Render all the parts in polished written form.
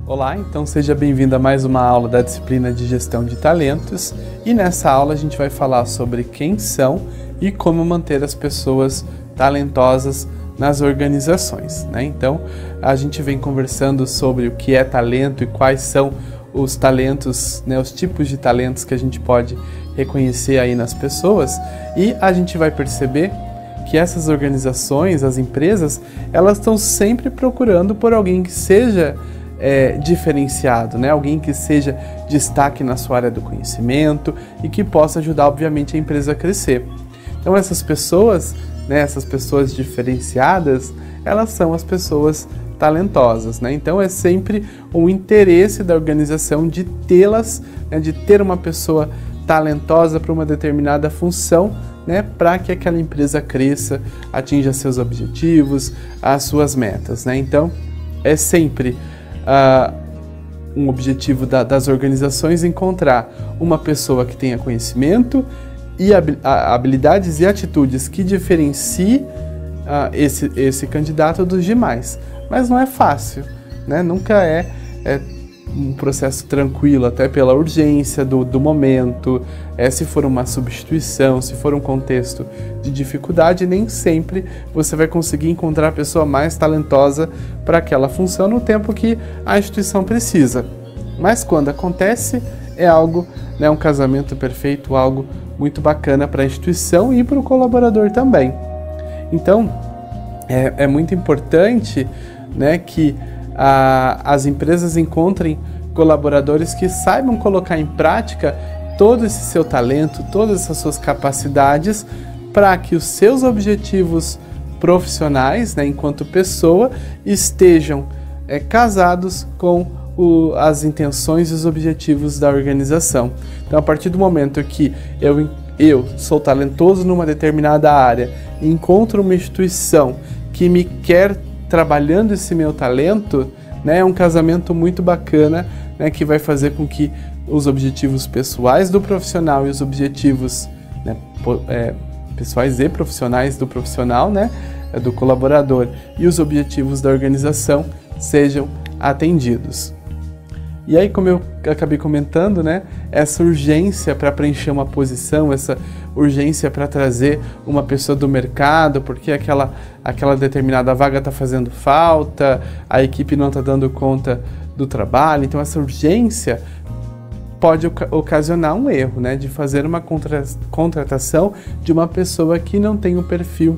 Olá, então seja bem-vindo a mais uma aula da disciplina de Gestão de Talentos, e nessa aula a gente vai falar sobre quem são e como manter as pessoas talentosas nas organizações, né? Então a gente vem conversando sobre o que é talento e quais são os talentos, né, os tipos de talentos que a gente pode reconhecer aí nas pessoas, e a gente vai perceber que essas organizações, as empresas, elas estão sempre procurando por alguém que seja diferenciado, né? Alguém que seja destaque na sua área do conhecimento e que possa ajudar, obviamente, a empresa a crescer. Então essas pessoas, né, essas pessoas diferenciadas, elas são as pessoas talentosas, né? Então é sempre um interesse da organização de tê-las, né, de ter uma pessoa talentosa para uma determinada função, né, para que aquela empresa cresça, atinja seus objetivos, as suas metas, né? Então é sempre um objetivo das organizações encontrar uma pessoa que tenha conhecimento e habilidades e atitudes que diferencie esse candidato dos demais. Mas não é fácil, né? Nunca é um processo tranquilo, até pela urgência do momento, se for uma substituição, se for um contexto de dificuldade, nem sempre você vai conseguir encontrar a pessoa mais talentosa para aquela função no tempo que a instituição precisa. Mas quando acontece, é algo, né, um casamento perfeito, algo muito bacana para a instituição e para o colaborador também. Então, é muito importante, né, que as empresas encontrem colaboradores que saibam colocar em prática todo esse seu talento, todas essas suas capacidades, para que os seus objetivos profissionais, né, enquanto pessoa, estejam casados com as intenções e os objetivos da organização. Então, a partir do momento que eu sou talentoso numa determinada área e encontro uma instituição que me quer trabalhando esse meu talento, né, é um casamento muito bacana, né, que vai fazer com que os objetivos pessoais do profissional e os objetivos, né, pessoais e profissionais do profissional, né, do colaborador, e os objetivos da organização sejam atendidos. E aí, como eu acabei comentando, né, essa urgência para preencher uma posição, essa urgência para trazer uma pessoa do mercado, porque aquela determinada vaga está fazendo falta, a equipe não está dando conta do trabalho, então essa urgência pode ocasionar um erro, né, de fazer uma contratação de uma pessoa que não tem o perfil,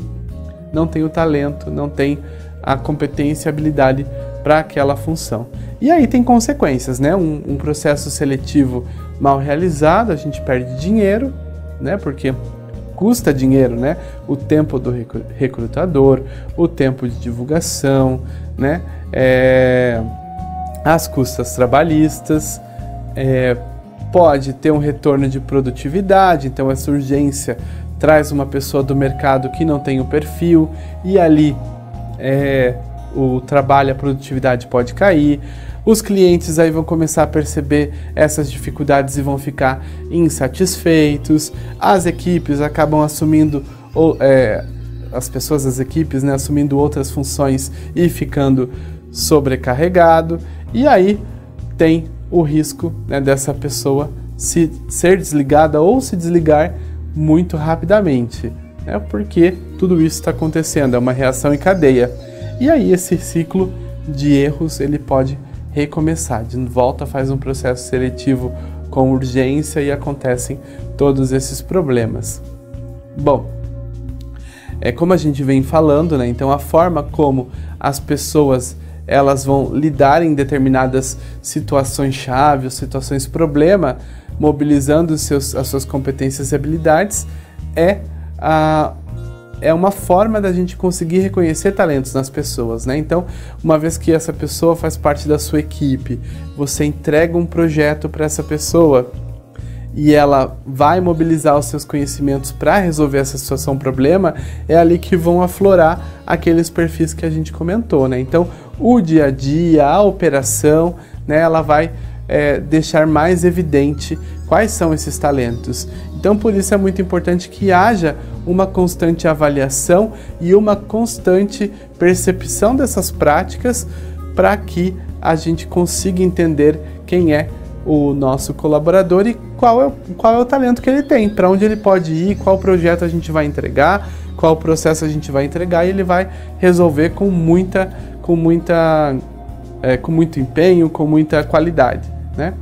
não tem o talento, não tem a competência e habilidade para aquela função. E aí tem consequências, né? Um processo seletivo mal realizado, a gente perde dinheiro, né? Porque custa dinheiro, né? O tempo do recrutador, o tempo de divulgação, né? As custas trabalhistas, pode ter um retorno de produtividade, então essa urgência traz uma pessoa do mercado que não tem o perfil, e ali o trabalho, a produtividade pode cair. Os clientes aí vão começar a perceber essas dificuldades e vão ficar insatisfeitos. As equipes acabam assumindo, as pessoas das equipes, né, assumindo outras funções e ficando sobrecarregado. E aí tem o risco, né, dessa pessoa ser desligada ou se desligar muito rapidamente, né, porque tudo isso está acontecendo, é uma reação em cadeia. E aí esse ciclo de erros ele pode recomeçar, de volta faz um processo seletivo com urgência e acontecem todos esses problemas. Bom, como a gente vem falando, né, então a forma como as pessoas elas vão lidar em determinadas situações-chave, ou situações-problema, mobilizando as suas competências e habilidades, é uma forma da gente conseguir reconhecer talentos nas pessoas, né? Então, uma vez que essa pessoa faz parte da sua equipe, você entrega um projeto para essa pessoa e ela vai mobilizar os seus conhecimentos para resolver essa situação, problema, é ali que vão aflorar aqueles perfis que a gente comentou, né? Então, o dia a dia, a operação, né, ela vai deixar mais evidente quais são esses talentos. Então, por isso é muito importante que haja uma constante avaliação e uma constante percepção dessas práticas para que a gente consiga entender quem é o nosso colaborador e qual é o talento que ele tem, para onde ele pode ir, qual projeto a gente vai entregar, qual processo a gente vai entregar, e ele vai resolver com muito empenho, com muita qualidade, né?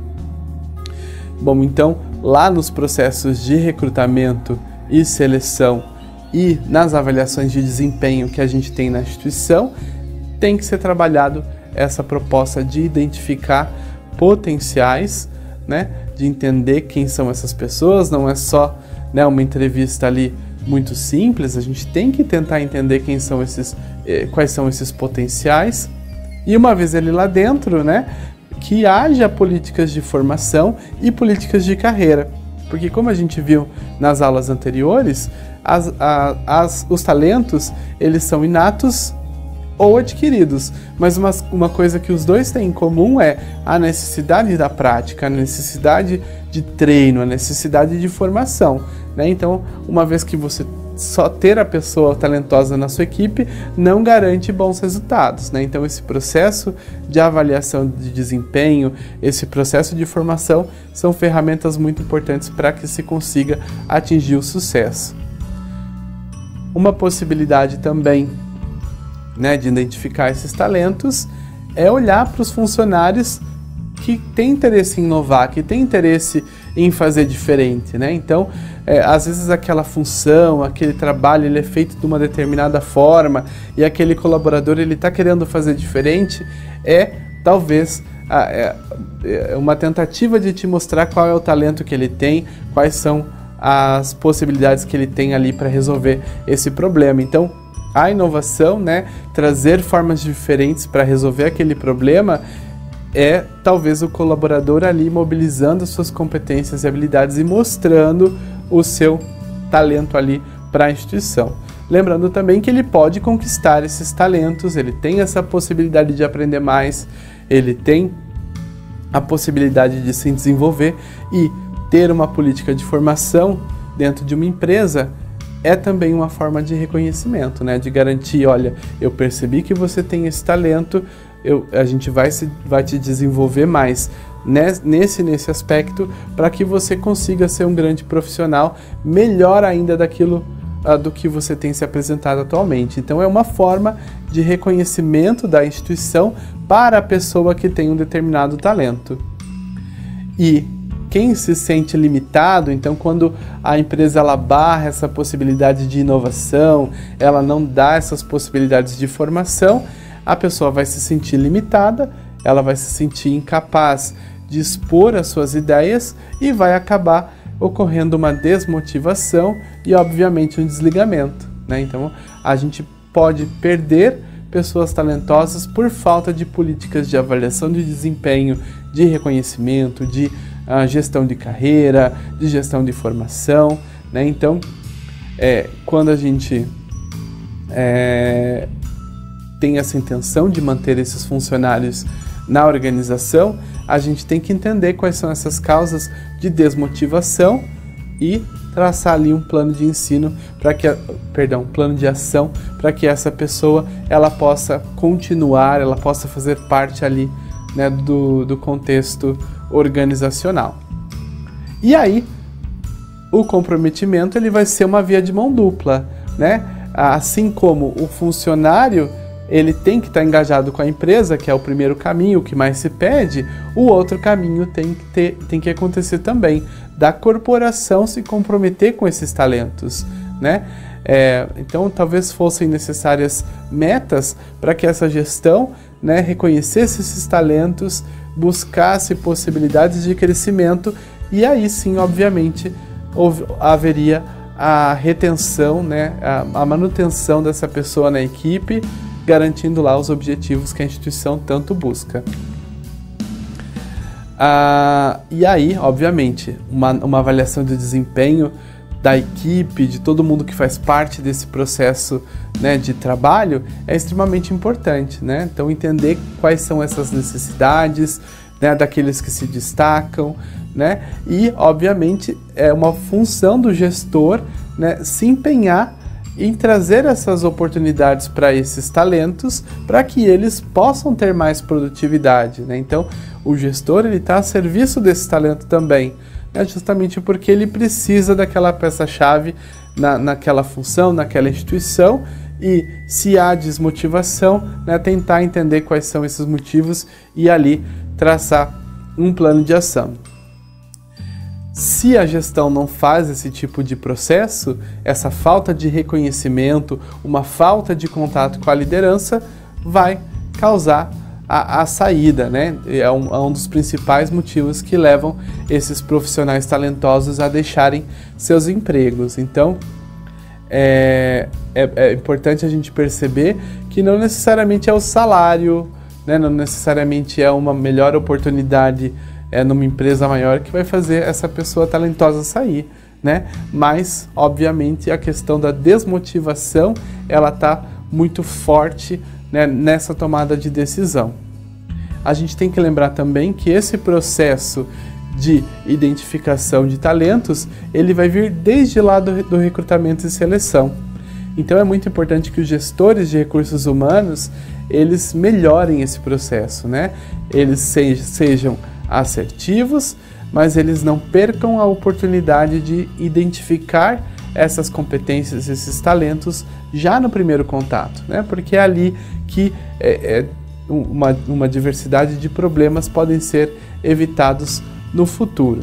Bom, então, lá nos processos de recrutamento e seleção e nas avaliações de desempenho que a gente tem na instituição, tem que ser trabalhado essa proposta de identificar potenciais, né, de entender quem são essas pessoas. Não é só, né, uma entrevista ali muito simples, a gente tem que tentar entender quais são esses potenciais, e uma vez ele lá dentro, né, que haja políticas de formação e políticas de carreira, porque como a gente viu nas aulas anteriores, os talentos, eles são inatos ou adquiridos, mas uma coisa que os dois têm em comum é a necessidade da prática, a necessidade de treino, a necessidade de formação, né? Então, uma vez que você só ter a pessoa talentosa na sua equipe não garante bons resultados, né? Então, esse processo de avaliação de desempenho, esse processo de formação são ferramentas muito importantes para que se consiga atingir o sucesso. Uma possibilidade também, né, de identificar esses talentos é olhar para os funcionários que têm interesse em inovar, que têm interesse em fazer diferente, né? Então, às vezes aquela função, aquele trabalho, ele é feito de uma determinada forma e aquele colaborador, ele está querendo fazer diferente, talvez uma tentativa de te mostrar qual é o talento que ele tem, quais são as possibilidades que ele tem ali para resolver esse problema. Então, a inovação, né, trazer formas diferentes para resolver aquele problema, é talvez o colaborador ali mobilizando suas competências e habilidades e mostrando o seu talento ali para a instituição. Lembrando também que ele pode conquistar esses talentos, ele tem essa possibilidade de aprender mais, ele tem a possibilidade de se desenvolver, e ter uma política de formação dentro de uma empresa é também uma forma de reconhecimento, né? De garantir, olha, eu percebi que você tem esse talento, a gente vai te desenvolver mais nesse aspecto para que você consiga ser um grande profissional, melhor ainda do que você tem se apresentado atualmente. Então é uma forma de reconhecimento da instituição para a pessoa que tem um determinado talento. E quem se sente limitado, então quando a empresa ela barra essa possibilidade de inovação, ela não dá essas possibilidades de formação, a pessoa vai se sentir limitada, ela vai se sentir incapaz de expor as suas ideias e vai acabar ocorrendo uma desmotivação e, obviamente, um desligamento, né? Então, a gente pode perder pessoas talentosas por falta de políticas de avaliação de desempenho, de reconhecimento, de gestão de carreira, de gestão de formação, né? Então, quando a gente tem essa intenção de manter esses funcionários na organização, a gente tem que entender quais são essas causas de desmotivação e traçar ali um plano de ensino um plano de ação para que essa pessoa ela possa continuar, ela possa fazer parte ali, né, do contexto organizacional. E aí, o comprometimento ele vai ser uma via de mão dupla, né? Assim como o funcionário ele tem que estar engajado com a empresa, que é o primeiro caminho, o que mais se pede, o outro caminho tem que acontecer também, da corporação se comprometer com esses talentos, né? Então, talvez fossem necessárias metas para que essa gestão, né, reconhecesse esses talentos, buscasse possibilidades de crescimento, e aí sim, obviamente, haveria a retenção, né, a manutenção dessa pessoa na equipe, garantindo lá os objetivos que a instituição tanto busca. E aí, obviamente, uma avaliação de desempenho da equipe, de todo mundo que faz parte desse processo, né, de trabalho, é extremamente importante, né? Então, entender quais são essas necessidades, né, daqueles que se destacam, né? E, obviamente, é uma função do gestor, né, se empenhar em trazer essas oportunidades para esses talentos, para que eles possam ter mais produtividade, né? Então, o gestor está a serviço desse talento também, né? Justamente porque ele precisa daquela peça-chave naquela função, naquela instituição, e se há desmotivação, né, tentar entender quais são esses motivos e ali traçar um plano de ação. Se a gestão não faz esse tipo de processo, essa falta de reconhecimento, uma falta de contato com a liderança, vai causar a saída, né? É um dos principais motivos que levam esses profissionais talentosos a deixarem seus empregos. Então, é importante a gente perceber que não necessariamente é o salário, né? Não necessariamente é uma melhor oportunidade numa empresa maior que vai fazer essa pessoa talentosa sair, né? Mas, obviamente, a questão da desmotivação, ela está muito forte, né, nessa tomada de decisão. A gente tem que lembrar também que esse processo de identificação de talentos, ele vai vir desde lá do recrutamento e seleção. Então é muito importante que os gestores de recursos humanos, eles melhorem esse processo, né? Eles sejam assertivos, mas eles não percam a oportunidade de identificar essas competências, esses talentos já no primeiro contato, né? Porque é ali que uma diversidade de problemas podem ser evitados no futuro.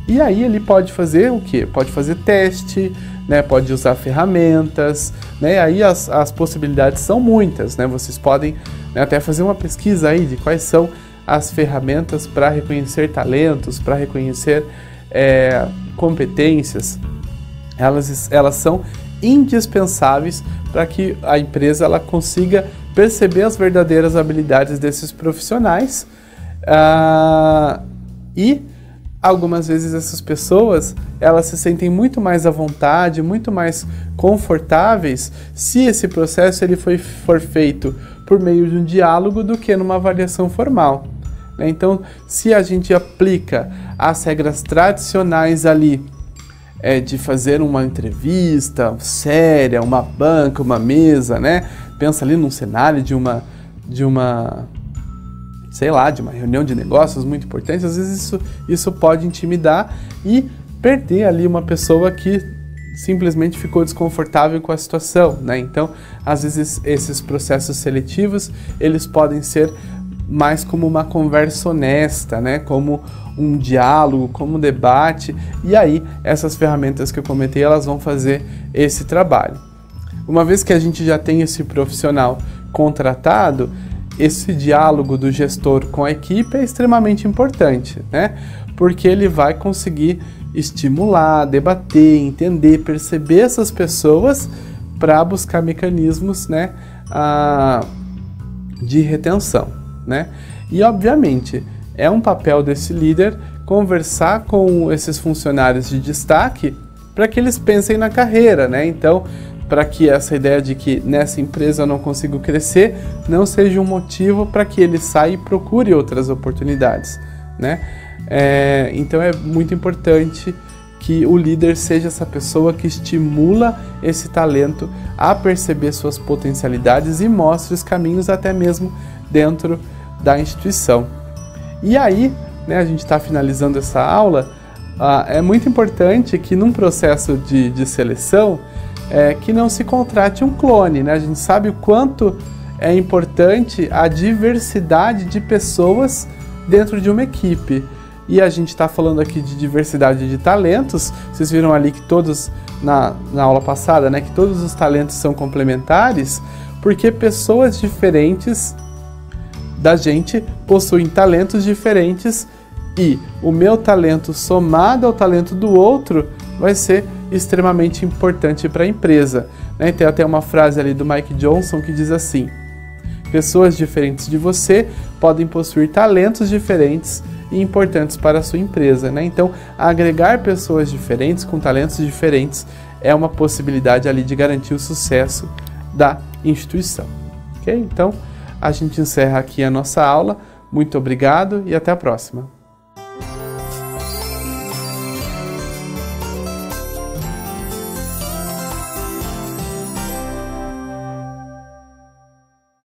E aí ele pode fazer o quê? Pode fazer teste, né? Pode usar ferramentas, né? Aí as possibilidades são muitas, né? Vocês podem, né, até fazer uma pesquisa aí de quais são as ferramentas para reconhecer talentos, para reconhecer competências. Elas são indispensáveis para que a empresa ela consiga perceber as verdadeiras habilidades desses profissionais, e algumas vezes essas pessoas elas se sentem muito mais à vontade, muito mais confortáveis se esse processo ele for feito por meio de um diálogo do que numa avaliação formal. Então, se a gente aplica as regras tradicionais ali, de fazer uma entrevista séria, uma banca, uma mesa, né? Pensa ali num cenário de uma reunião de negócios muito importante, às vezes isso pode intimidar e perder ali uma pessoa que simplesmente ficou desconfortável com a situação, né? Então, às vezes esses processos seletivos, eles podem ser mais como uma conversa honesta, né? Como um diálogo, como um debate, e aí essas ferramentas que eu comentei, elas vão fazer esse trabalho. Uma vez que a gente já tem esse profissional contratado, esse diálogo do gestor com a equipe é extremamente importante, né? Porque ele vai conseguir estimular, debater, entender, perceber essas pessoas para buscar mecanismos, né, de retenção, né? E obviamente é um papel desse líder conversar com esses funcionários de destaque para que eles pensem na carreira, né? Então, para que essa ideia de que nessa empresa eu não consigo crescer não seja um motivo para que ele saia e procure outras oportunidades, né? Então é muito importante que o líder seja essa pessoa que estimula esse talento a perceber suas potencialidades e mostre os caminhos até mesmo dentro da instituição. E aí, né, a gente está finalizando essa aula, é muito importante que num processo de seleção, que não se contrate um clone, né? A gente sabe o quanto é importante a diversidade de pessoas dentro de uma equipe. E a gente está falando aqui de diversidade de talentos. Vocês viram ali que todos, na aula passada, né, que todos os talentos são complementares, porque pessoas diferentes da gente possuem talentos diferentes e o meu talento somado ao talento do outro vai ser extremamente importante para a empresa, né? Tem até uma frase ali do Mike Johnson que diz assim: pessoas diferentes de você podem possuir talentos diferentes e importantes para a sua empresa, né? Então, agregar pessoas diferentes com talentos diferentes é uma possibilidade ali de garantir o sucesso da instituição, ok? Então, a gente encerra aqui a nossa aula. Muito obrigado e até a próxima.